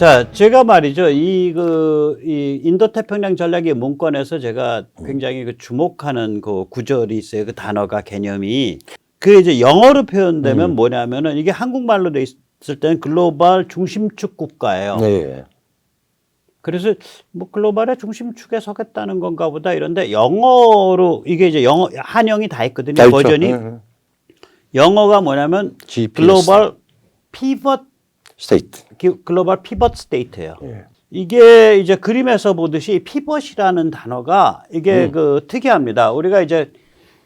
자, 제가 말이죠. 이 인도태평양 전략의 문건에서 제가 굉장히 그 주목하는 그 구절이 있어요. 그 단어가 개념이. 그 이제 영어로 표현되면 뭐냐면은 이게 한국말로 돼 있을 때는 글로벌 중심축 국가예요. 네. 그래서 뭐 글로벌의 중심축에 서겠다는 건가 보다 이런데 영어로 이게 이제 영어 한영이 다 있거든요. 다 버전이. 영어가 뭐냐면 GPS. 글로벌 피벗 스테이트. 글로벌 피벗 스테이트예요. 예. 이게 이제 그림에서 보듯이 피벗이라는 단어가 이게 그 특이합니다. 우리가 이제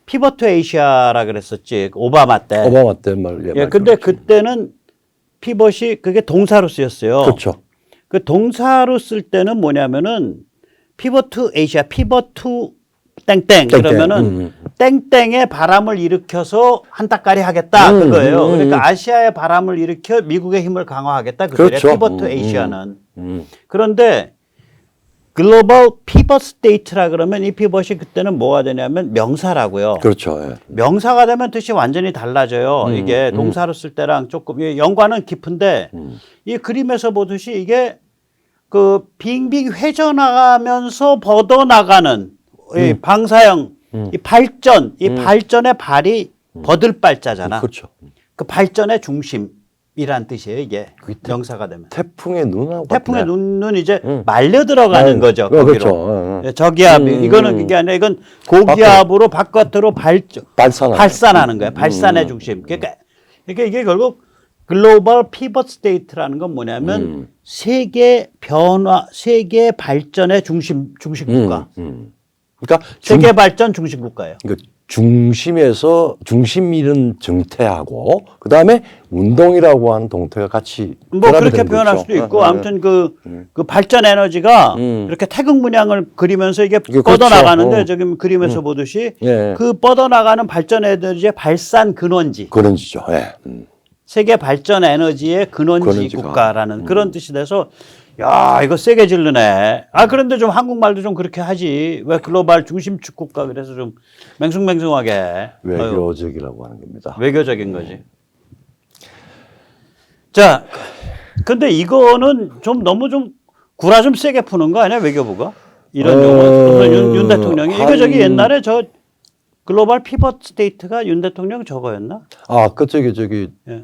피벗 투 에이시아라 그랬었지. 오바마 때. 오바마 때 말. 예, 근데 그때는 피벗이 그게 동사로 쓰였어요. 그렇죠. 그 동사로 쓸 때는 뭐냐면은 피벗 투 에이시아, 피벗 투 땡땡 그러면은 땡땡의 바람을 일으켜서 한따까리 하겠다 그거예요. 그러니까 아시아의 바람을 일으켜 미국의 힘을 강화하겠다 그거예요. 그렇죠. 피벗 투 에이시아는. 그런데 글로벌 피벗 스테이트라 그러면 이 피벗이 그때는 뭐가 되냐면 명사라고요. 그렇죠. 예. 명사가 되면 뜻이 완전히 달라져요. 이게 동사로 쓸 때랑 조금 연관은 깊은데 이 그림에서 보듯이 이게 그 빙빙 회전하면서 뻗어나가는 이 방사형 이 발전, 이 발전의 발이 버들발자잖아. 그렇죠. 그 발전의 중심이란 뜻이에요. 이게 명사가 되면. 태풍의 눈하고 태풍의 눈은 이제 말려 들어가는 거죠. 거기로. 그렇죠. 예, 저기압이 이거는 그게 아니라 이건 고기압으로 바깥으로 발산하는 거예요. 발산의 중심. 그러니까 이게 결국 글로벌 피벗 스테이트라는 건 뭐냐면 세계 변화, 세계 발전의 중심 국가. 그러니까 세계 발전 중심 국가예요. 그러니까 중심에서 중심 잃은 정태하고 그 다음에 운동이라고 하는 동태가 같이 뭐 그렇게 표현할 수도 있고 아무튼 그 발전 에너지가 이렇게 태극 문양을 그리면서 이게 뻗어나가는데 그렇죠. 저기 그림에서 보듯이 예. 그 뻗어나가는 발전 에너지의 발산 근원지. 근원지죠. 예. 세계 발전 에너지의 근원지 국가라는 그런 뜻이 돼서 야, 이거 세게 질르네. 아, 그런데 좀 한국말도 좀 그렇게 하지. 왜 글로벌 중심축 국가 그래서 좀 맹숭맹숭하게. 외교적이라고 하는 겁니다. 외교적인 거지. 자, 근데 이거는 좀 너무 좀 구라 좀 세게 푸는 거 아니야, 외교부가? 이런 용어. 윤 대통령이. 이거 저기 옛날에 저 글로벌 피벗 스테이트가 윤 대통령 저거였나? 아, 저기, 예.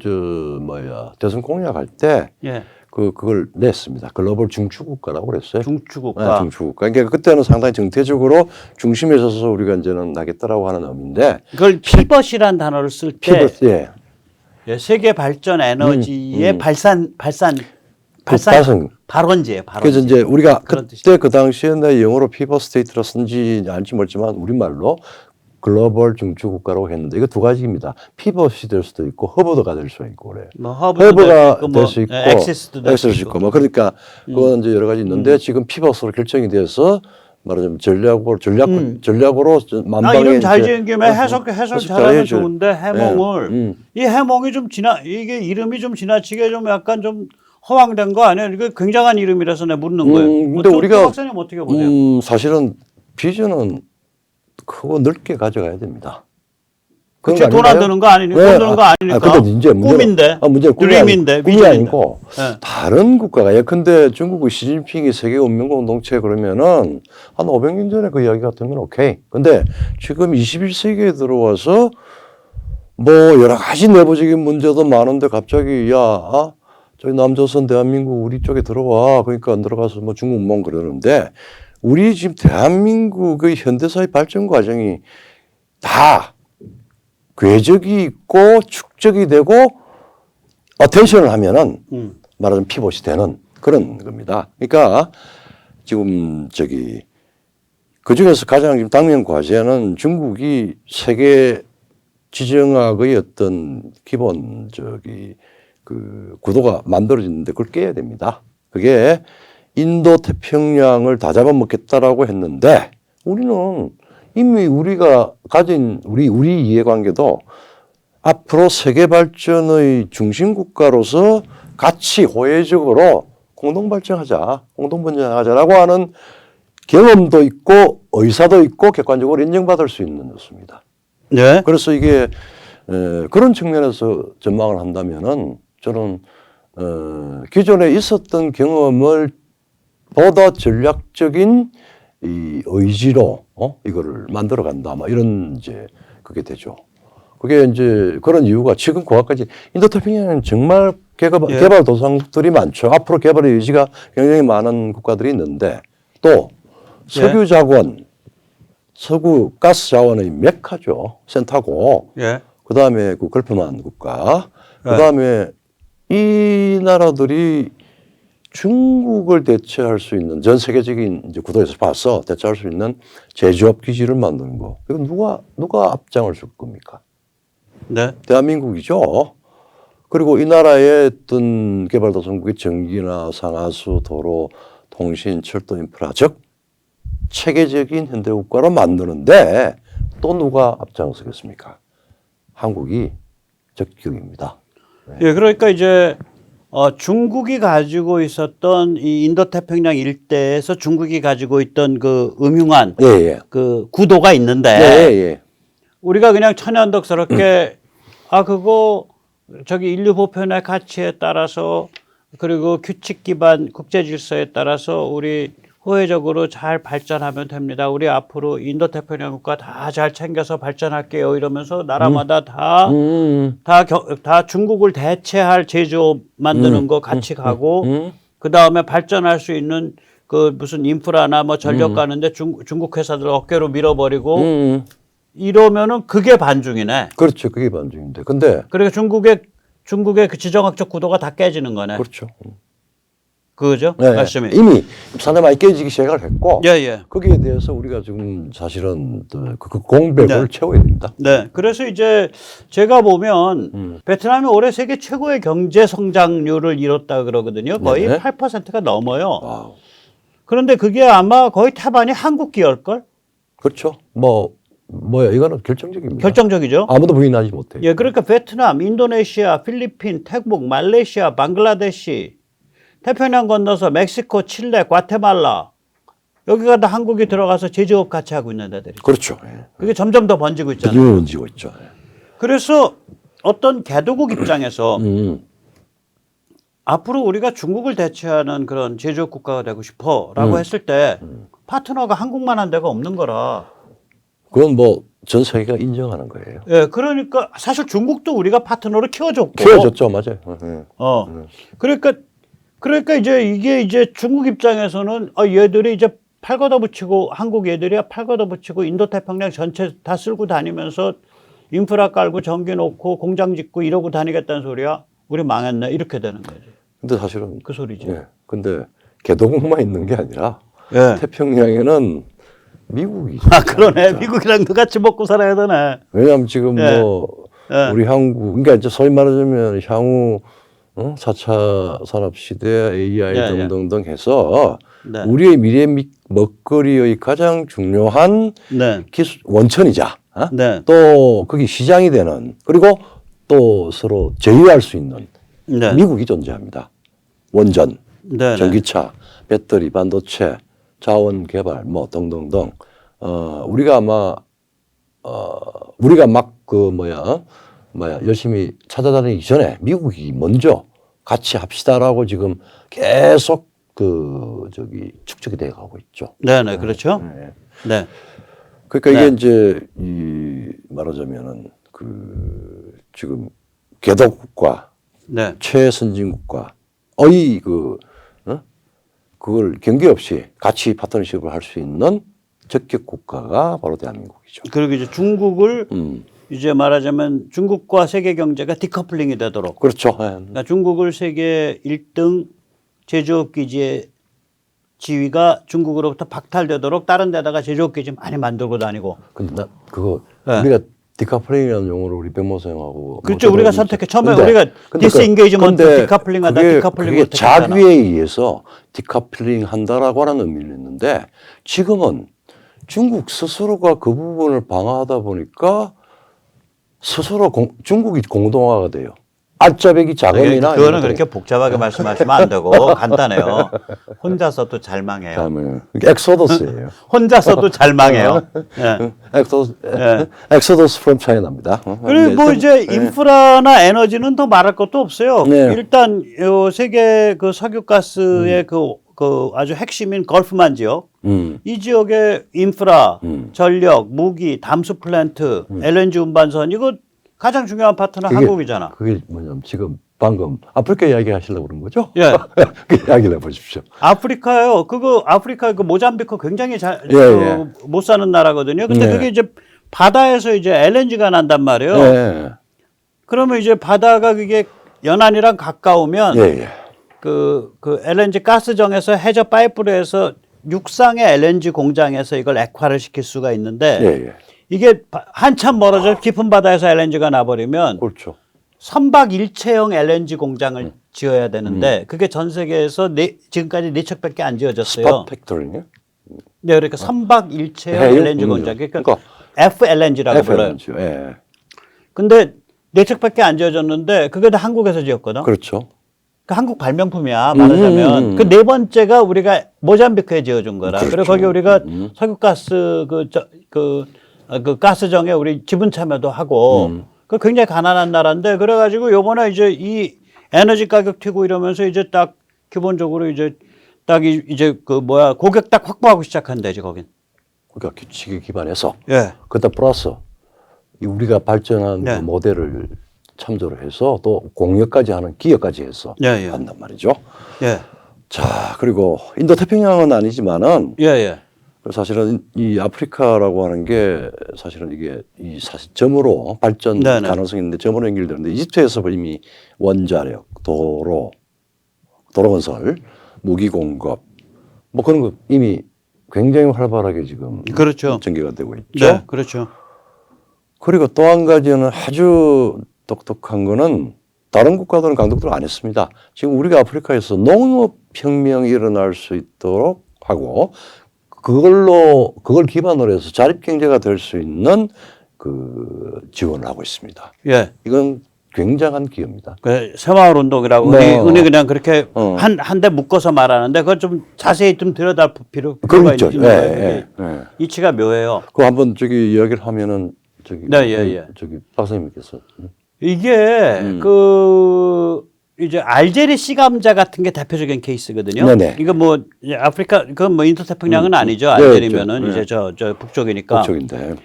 대선 공약할 때. 예. 그걸 냈습니다. 글로벌 중추국가라고 그랬어요. 중추국가. 네, 중추국가. 그러니까 그때는 상당히 정태적으로 중심에 서서 우리가 이제는 나겠다라고 하는 의미인데. 그걸 피벗이라는 단어를 쓸 때. 예. 예, 세계 발전 에너지의 발산 발원지예요. 그래서 이제 우리가 그때 그 당시에 내 영어로 피벗 스테이트라 쓴지 알지 모르지만 우리말로 글로벌 중추국가라고 했는데 이거 두 가지입니다. 피벗이 될 수도 있고 허브가 될 수 있고 그래요. 뭐 허브가 될 수 있고 액세스도 될 수 있고 뭐 그러니까 그건 이제 여러 가지 있는데 지금 피벗으로 결정이 돼서 말하자면 전략으로 만방에 이름 잘 지은 김에 해석 잘하면 좋은데 해몽을 이 해몽이 좀 이게 이름이 좀 지나치게 좀 약간 좀 허황된 거 아니에요? 이거 굉장한 이름이라서 내가 묻는 거예요. 근데 우리가 박사님 어떻게 보세요? 사실은 비전은 크고 넓게 가져가야 됩니다. 그치, 돈 안 드는 거 아니니까. 돈 드는 거 아니니까. 근데 이제 꿈인데. 문제는 드림인데. 꿈이 아니고 네. 다른 국가가 예컨대 중국의 시진핑이 세계 운명 공동체 그러면은 한 500년 전에 그 이야기 같으면 오케이. 근데 지금 21세기에 들어와서 뭐 여러 가지 내부적인 문제도 많은데 갑자기 저기 남조선 대한민국 우리 쪽에 들어와. 그러니까 안 들어가서 뭐 중국 몽 그러는데 우리 지금 대한민국의 현대사의 발전 과정이 다 궤적이 있고 축적이 되고 어텐션을 하면은 말하자면 피벗이 되는 그런 겁니다. 그러니까 지금 그 중에서 가장 지금 당면 과제는 중국이 세계 지정학의 어떤 기본 그 구도가 만들어지는데 그걸 깨야 됩니다. 그게 인도 태평양을 다 잡아먹겠다라고 했는데 우리는 이미 우리가 가진 우리 이해관계도 앞으로 세계 발전의 중심 국가로서 같이 호혜적으로 공동 번영하자라고 하는 경험도 있고 의사도 있고 객관적으로 인정받을 수 있는 것입니다. 네. 그래서 이게 그런 측면에서 전망을 한다면은 저는 기존에 있었던 경험을 보다 전략적인 이 의지로 이거를 만들어 간다. 뭐 이런 이제 그게 되죠. 그게 이제 그런 이유가 지금 고까지 인도태평양은 정말 개발 도상국들이 많죠. 앞으로 개발의 의지가 굉장히 많은 국가들이 있는데 또 석유 자원, 석유 가스 자원의 메카죠. 센터고. 예. 그다음에 그 걸프만 국가. 그다음에 이 나라들이 중국을 대체할 수 있는 전 세계적인 이제 구도에서 봐서 대체할 수 있는 제조업 기지를 만드는 거. 이건 누가 앞장을 줄 겁니까? 네. 대한민국이죠. 그리고 이 나라의 어떤 개발도상국의 전기나 상하수, 도로, 통신, 철도 인프라, 즉 체계적인 현대국가로 만드는데 또 누가 앞장서겠습니까? 한국이 적격입니다. 예, 그러니까 이제 중국이 가지고 있었던 이 인도태평양 일대에서 중국이 가지고 있던 그 음흉한 그 구도가 있는데 우리가 그냥 천연덕스럽게 그거 저기 인류 보편의 가치에 따라서 그리고 규칙 기반 국제 질서에 따라서 우리 호혜적으로 잘 발전하면 됩니다. 우리 앞으로 인도태평양 국가 다 잘 챙겨서 발전할게요. 이러면서 나라마다 다 중국을 대체할 제조업 만드는 거 같이 가고 그 다음에 발전할 수 있는 그 무슨 인프라나 뭐 전력 가는데 중국 회사들 어깨로 밀어버리고 이러면은 그게 반중이네. 그렇죠. 그게 반중인데. 근데 그러니까 중국의 그 지정학적 구도가 다 깨지는 거네. 그렇죠. 그죠? 네, 말씀이. 이미 상당히 깨지기 시작을 했고 예. 거기에 대해서 우리가 지금 사실은 그 공백을 채워야 됩니다. 네. 그래서 이제 제가 보면 베트남이 올해 세계 최고의 경제 성장률을 이뤘다 그러거든요. 거의 8%가 넘어요. 와우. 그런데 그게 아마 거의 태반이 한국 기여일걸? 그렇죠. 뭐야 이거는 결정적입니다. 결정적이죠. 아무도 부인하지 못해요. 예, 그러니까 베트남, 인도네시아, 필리핀, 태국, 말레이시아, 방글라데시, 태평양 건너서 멕시코, 칠레, 과테말라 여기가 다 한국이 들어가서 제조업 같이 하고 있는 데들이죠. 그렇죠. 그게 점점 더 번지고 있잖아요. 번지고 있죠. 그래서 어떤 개도국 입장에서 앞으로 우리가 중국을 대체하는 그런 제조업 국가가 되고 싶어라고 했을 때 파트너가 한국만 한 데가 없는 거라. 그건 전 세계가 인정하는 거예요. 예, 그러니까 사실 중국도 우리가 파트너로 키워줬고. 키워줬죠, 맞아요. 그러니까 이게 이제 중국 입장에서는 얘들이 이제 팔 걷어붙이고 한국 애들이 팔 걷어붙이고 인도태평양 전체 다 쓸고 다니면서 인프라 깔고 전기 놓고 공장 짓고 이러고 다니겠다는 소리야. 우리 망했네. 이렇게 되는 거지. 근데 사실은 그 소리지. 근데 개도국만 있는 게 아니라 예. 태평양에는 미국이 그러네. 진짜. 미국이랑도 같이 먹고 살아야 되네. 왜냐하면 지금 우리 한국 그러니까 이제 소위 말하자면 향후 4차 산업 시대 AI 등등등 해서 우리의 미래 먹거리의 가장 중요한 기술 원천이자 또 거기 시장이 되는 그리고 또 서로 제휴할 수 있는 미국이 존재합니다. 원전, 전기차, 배터리, 반도체, 자원 개발 뭐 등등등 우리가 아마 우리가 막 열심히 찾아다니기 전에 미국이 먼저 같이 합시다라고 지금 계속 축적이 돼 가고 있죠. 네네, 그렇죠. 네. 그러니까 이게 이제 말하자면은 지금 개도국가, 최선진국가의 그걸 경계 없이 같이 파트너십을 할 수 있는 적격 국가가 바로 대한민국이죠. 그리고 이제 중국을 이제 말하자면 중국과 세계 경제가 디커플링이 되도록. 그렇죠. 그러니까 중국을 세계 1등 제조업 기지의 지위가 중국으로부터 박탈되도록 다른 데다가 제조업 기지 많이 만들고 다니고. 근데 우리가 디커플링이라는 용어를 우리 백모생하고 그렇죠. 우리가 선택해. 처음에 우리가 디스인게이지먼트 디커플링하다 디커플링 그게 자기에 의해서 디커플링 한다라고 하는 의미를 했는데 지금은 중국 스스로가 그 부분을 방어하다 보니까 스스로 중국이 공동화가 돼요. 알짜배기 자금이나 그거는 이런 그렇게 복잡하게 말씀하시면 안 되고 간단해요. 혼자서도 잘 망해요. 다음에 엑소더스예요. 혼자서도 잘 망해요. 예. 엑소더스 from China입니다. 그리고 뭐 이제 인프라나 에너지는 더 말할 것도 없어요. 네. 일단 요 세계 그 석유가스의 그 아주 핵심인 걸프만 지역, 이 지역의 인프라, 전력, 무기, 담수 플랜트, LNG 운반선 이거 가장 중요한 파트는 한국이잖아. 그게 뭐냐면 지금 방금 아프리카 이야기 하시려고 그런 거죠? 예. 그 이야기를 해보십시오. 아프리카요. 그거 아프리카 그 모잠비크 굉장히 잘 예. 못 사는 나라거든요. 근데 예. 그게 이제 바다에서 이제 LNG가 난단 말이에요. 예. 그러면 이제 바다가 그게 연안이랑 가까우면 예. 그 LNG 가스정에서 해저 파이프로 해서 육상의 LNG 공장에서 이걸 액화를 시킬 수가 있는데 예. 이게 한참 멀어져 깊은 바다에서 LNG가 나버리면 그렇죠. 선박 일체형 LNG 공장을 지어야 되는데 그게 전 세계에서 지금까지 4척밖에 안 지어졌어요. 스팟 팩토리요? 네, 그러니까 선박 일체형 해요? LNG 공장. 그러니까 그러니까 FLNG라고 불러요. 예. 근데 4척밖에 안 지어졌는데 그게 다 한국에서 지었거든. 그렇죠. 그 한국 발명품이야 말하자면 그 네 번째가 우리가 모잠비크에 지어준 거라. 그렇죠. 그리고 거기 우리가 석유가스 그 가스정에 우리 지분 참여도 하고 그 굉장히 가난한 나라인데 그래가지고 요번에 이제 이 에너지 가격 튀고 이러면서 이제 딱 기본적으로 이제 딱 이제 그 뭐야 고객 딱 확보하고 시작한대지 거긴. 그러니까 규칙에 기반해서 예. 그다 플러스 이 우리가 발전한 네. 그 모델을 참조를 해서 또 공유까지 하는 기여까지 해서 예, 예. 한단 말이죠. 예. 자, 그리고 인도 태평양은 아니지만은 예, 예. 사실은 이 아프리카라고 하는 게 사실은 이게 이 사실 점으로 발전 네네. 가능성이 있는데 점으로 연결되는데 이집트에서 이미 원자력, 도로 건설, 무기 공급 뭐 그런 거 이미 굉장히 활발하게 지금 그렇죠. 전개가 되고 있죠. 네, 그렇죠. 그리고 또 한 가지는 아주 똑똑한 거는 다른 국가들은 강독들을 안 했습니다. 지금 우리가 아프리카에서 농업혁명이 일어날 수 있도록 하고 그걸 기반으로 해서 자립경제가 될 수 있는 그 지원을 하고 있습니다. 예. 이건 굉장한 기여입니다. 그 새마을 운동이라고 우리 그냥 그렇게 한 대 묶어서 말하는데 그걸 좀 자세히 좀 들여다볼 필요가 그렇죠. 있는 거예요. 이치가 묘해요. 그 한번 저기 이야기를 하면은 저기 네, 예. 저기 박사님께서 이게 그 이제 알제리 씨감자 같은 게 대표적인 케이스거든요. 네네. 이거 뭐 이제 아프리카 그건 뭐 인도 태평양은 아니죠. 네, 알제리면은 네. 이제 저 북쪽이니까. 그쪽인데.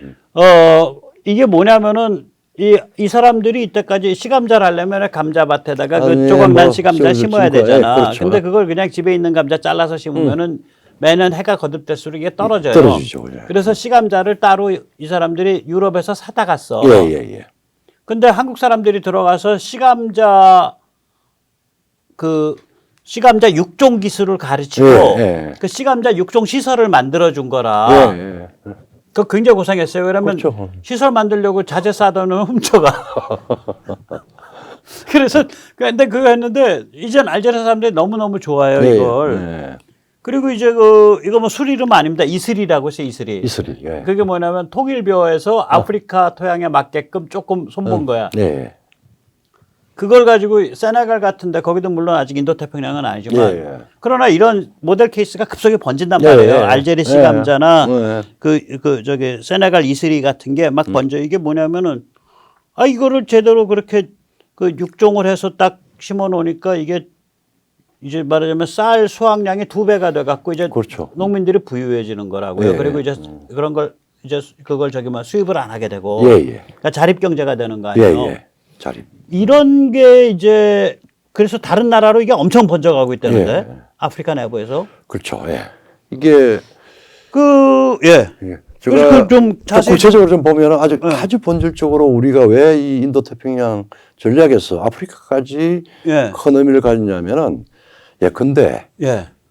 이게 뭐냐면은 이 사람들이 이때까지 씨감자를 하려면 감자밭에다가 그 네, 조각난 뭐 씨감자 심어야 심고, 되잖아. 그렇죠. 근데 그걸 그냥 집에 있는 감자 잘라서 심으면은 매년 해가 거듭될수록 이게 떨어져요. 떨어지죠. 예. 그래서 씨감자를 따로 이 사람들이 유럽에서 사다 갔어. 예. 근데 한국 사람들이 들어가서 씨감자 육종 기술을 가르치고 예. 그 씨감자 육종 시설을 만들어 준 거라. 예. 그 굉장히 고생했어요. 왜냐면 그렇죠. 시설 만들려고 자재 싸다 놓으면 훔쳐가. 그래서 근데 그거 했는데 이젠 알제리 사람들이 너무너무 좋아해요, 이걸. 예. 그리고 이제 이거 뭐 술 이름 아닙니다. 이슬이라고 해서 이슬이. 이슬이. 예. 그게 뭐냐면 통일벼에서 아프리카 토양에 맞게끔 조금 손본 거야. 네. 그걸 가지고 세네갈 같은데 거기도 물론 아직 인도 태평양은 아니지만 예. 그러나 이런 모델 케이스가 급속히 번진단 말이에요. 알제리 씨감자나 저기 세네갈 이슬이 같은 게 막 번져. 이게 뭐냐면은 이거를 제대로 그렇게 그 육종을 해서 딱 심어 놓으니까 이게 이제 말하자면 쌀 수확량이 2배가 돼 갖고 이제 그렇죠. 농민들이 부유해지는 거라고요. 예. 그리고 이제 그런 걸 이제 그걸 수입을 안 하게 되고 그러니까 자립 경제가 되는 거 아니에요. 자립. 이런 게 이제 그래서 다른 나라로 이게 엄청 번져가고 있다는데 아프리카 내부에서 그렇죠. 예. 이게 제가 좀 자세히 구체적으로 좀 보면 아주 본질적으로 우리가 왜 이 인도 태평양 전략에서 아프리카까지 큰 의미를 가졌냐면은 예컨대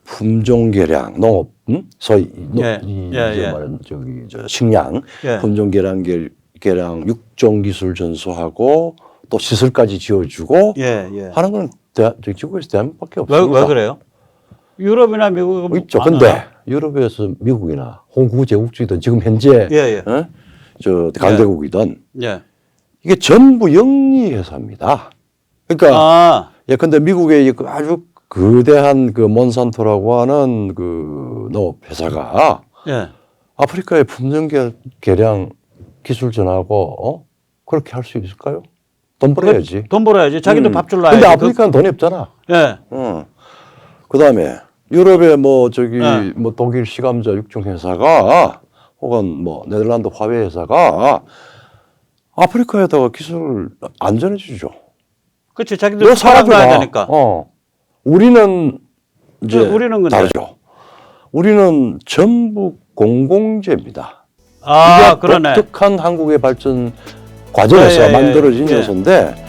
품종 개량 농업 소위 말하는 식량 품종 개량 육종 기술 전수하고 또 시설까지 지어주고 하는 건 지구에서 대한민국밖에 없습니다. 왜 그래요? 유럽이나 미국은 있죠. 근데 유럽에서 미국이나 홍구 제국주의든 지금 현재 저 강대국이든 이게 전부 영리 회사입니다. 그러니까 아, 예컨대 미국의 그 아주 거대한 그 몬산토라고 하는 그 농업 회사가 예. 아프리카의 품종 개량 기술 전하고 그렇게 할 수 있을까요? 돈 벌어야지. 돈 벌어야지. 자기도 밥 줄라야지. 근데 아프리카는 돈이 없잖아. 예. 그다음에 유럽의 뭐 저기 네. 뭐 독일 시감자 육종 회사가 혹은 뭐 네덜란드 화웨이 회사가 아프리카에다가 기술을 안 전해주죠. 그렇지. 자기들 너 사람 가야 사라져라. 되니까. 우리는 이제 네, 우리는 근데. 다르죠. 우리는 전부 공공재입니다. 아, 이게 그러네. 독특한 한국의 발전 과정에서 예, 예, 만들어진 예. 요소인데